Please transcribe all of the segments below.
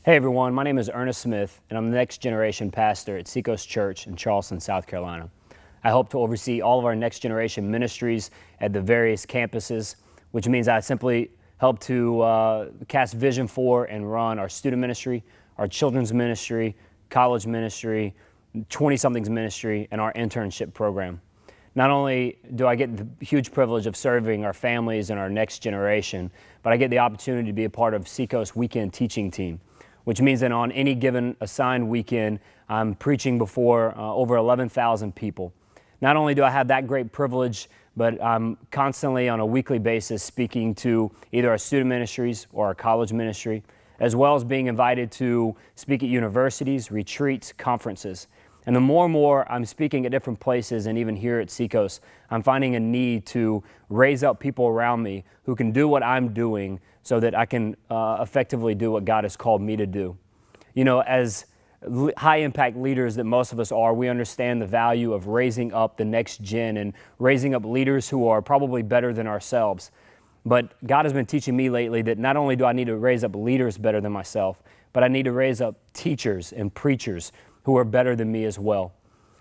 Hey everyone, my name is Ernest Smith, and I'm the next generation pastor at Seacoast Church in Charleston, South Carolina. I hope to oversee all of our next generation ministries at the various campuses, which means I simply help to cast vision for and run our student ministry, our children's ministry, college ministry, 20-somethings ministry, and our internship program. Not only do I get the huge privilege of serving our families and our next generation, but I get the opportunity to be a part of Seacoast Weekend Teaching Team, which means that on any given assigned weekend, I'm preaching before over 11,000 people. Not only do I have that great privilege, but I'm constantly on a weekly basis speaking to either our student ministries or our college ministry, as well as being invited to speak at universities, retreats, conferences. And the more and more I'm speaking at different places, and even here at Seacoast, I'm finding a need to raise up people around me who can do what I'm doing so that I can effectively do what God has called me to do. You know, as high impact leaders that most of us are, we understand the value of raising up the next gen and raising up leaders who are probably better than ourselves. But God has been teaching me lately that not only do I need to raise up leaders better than myself, but I need to raise up teachers and preachers who are better than me as well.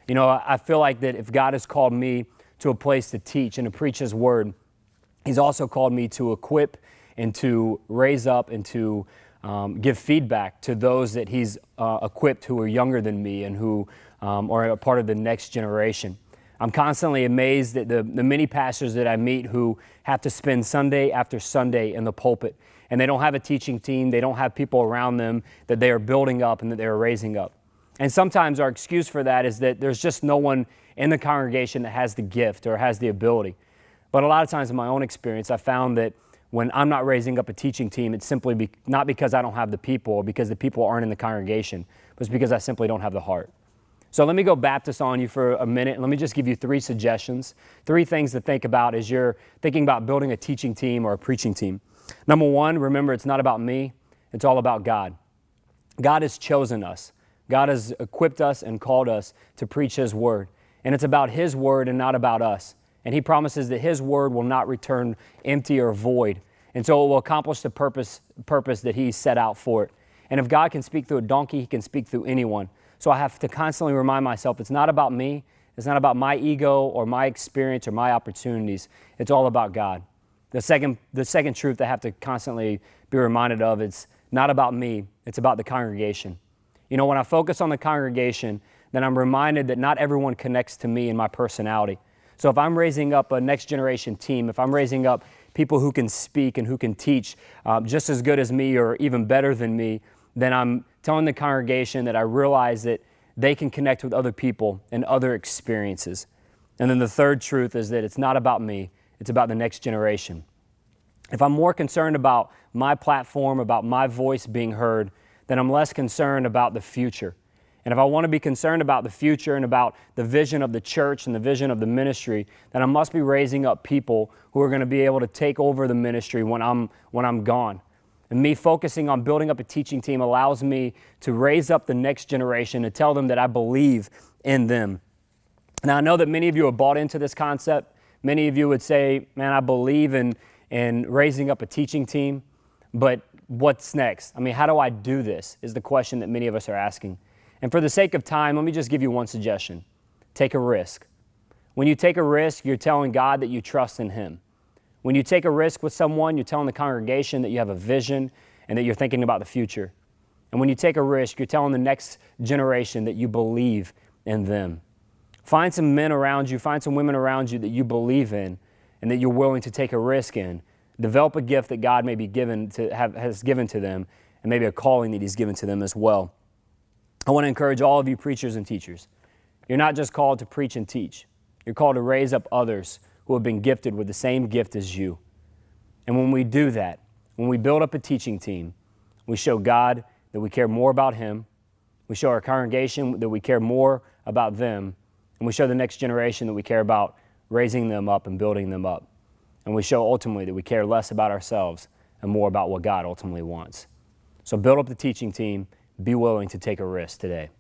You know, I feel like that if God has called me to a place to teach and to preach His word, He's also called me to equip and to raise up and to give feedback to those that He's equipped who are younger than me and who are a part of the next generation. I'm constantly amazed at the many pastors that I meet who have to spend Sunday after Sunday in the pulpit, and they don't have a teaching team, they don't have people around them that they are building up and that they are raising up. And sometimes our excuse for that is that there's just no one in the congregation that has the gift or has the ability. But a lot of times in my own experience, I found that when I'm not raising up a teaching team, it's simply not because I don't have the people or because the people aren't in the congregation, but it's because I simply don't have the heart. So let me go Baptist on you for a minute, and let me just give you 3 suggestions, 3 things to think about as you're thinking about building a teaching team or a preaching team. Number 1, remember, it's not about me, it's all about God. God has chosen us. God has equipped us and called us to preach His word. And it's about His word and not about us. And He promises that His word will not return empty or void. And so it will accomplish the purpose that He set out for it. And if God can speak through a donkey, He can speak through anyone. So I have to constantly remind myself, it's not about me. It's not about my ego or my experience or my opportunities. It's all about God. The second truth I have to constantly be reminded of, it's not about me. It's about the congregation. You know, when I focus on the congregation, then I'm reminded that not everyone connects to me and my personality. So if I'm raising up a next generation team, if I'm raising up people who can speak and who can teach just as good as me or even better than me, then I'm telling the congregation that I realize that they can connect with other people and other experiences. And then the third truth is that it's not about me, it's about the next generation. If I'm more concerned about my platform, about my voice being heard, then I'm less concerned about the future. And if I want to be concerned about the future and about the vision of the church and the vision of the ministry, then I must be raising up people who are going to be able to take over the ministry when I'm gone. And me focusing on building up a teaching team allows me to raise up the next generation, to tell them that I believe in them. Now, I know that many of you are bought into this concept. Many of you would say, man, I believe in raising up a teaching team, but what's next? I mean, how do I do this is the question that many of us are asking. And for the sake of time, let me just give you one suggestion. Take a risk. When you take a risk, you're telling God that you trust in Him. When you take a risk with someone, you're telling the congregation that you have a vision and that you're thinking about the future. And when you take a risk, you're telling the next generation that you believe in them. Find some men around you, find some women around you that you believe in and that you're willing to take a risk in. Develop a gift that God may be has given to them, and maybe a calling that He's given to them as well. I want to encourage all of you preachers and teachers. You're not just called to preach and teach. You're called to raise up others who have been gifted with the same gift as you. And when we do that, when we build up a teaching team, we show God that we care more about Him. We show our congregation that we care more about them. And we show the next generation that we care about raising them up and building them up. And we show ultimately that we care less about ourselves and more about what God ultimately wants. So build up the teaching team. Be willing to take a risk today.